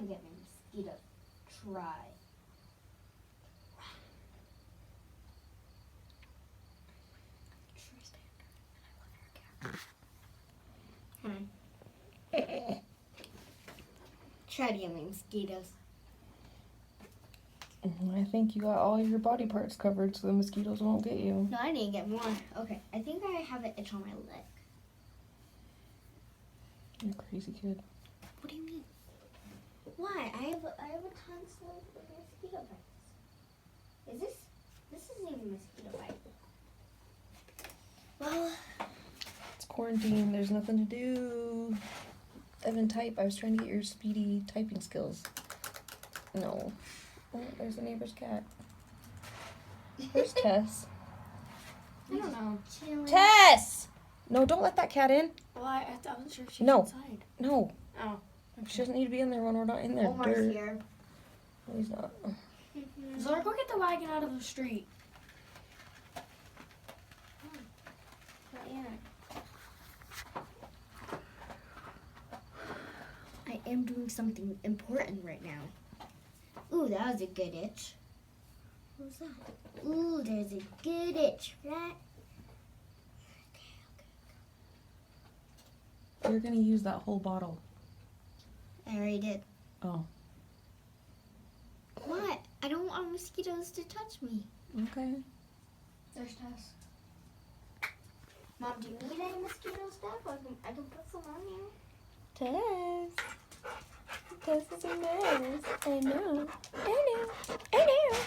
to get my mosquito try. Try to get my mosquitoes. I think you got all your body parts covered so the mosquitoes won't get you. No, I need to get more. Okay, I think I have an itch on my leg. You're a crazy kid. What do you mean? Why? I have a tonsil of mosquito bites. This isn't even a mosquito bite. Well, It's quarantine. There's nothing to do. Evan, type. I was trying to get your speedy typing skills. No. Oh, there's the neighbor's cat. Where's Tess? I don't know. Chilling. Tess! No, don't let that cat in. Well, I wasn't sure if she was No. inside. No. Oh. She doesn't need to be in there when we're not in there. Omar's here. No, he's not. Zolara, go get the wagon out of the street. Not yet. I am doing something important right now. Ooh, that was a good itch. What was that? Ooh, there's a good itch, right? You're going to use that whole bottle. I already did. Oh. What? I don't want mosquitoes to touch me. Okay. There's Tess. Mom, do you need any mosquito stuff? I can put some on you. Tess. Tess is a mess. I know. I know. I know.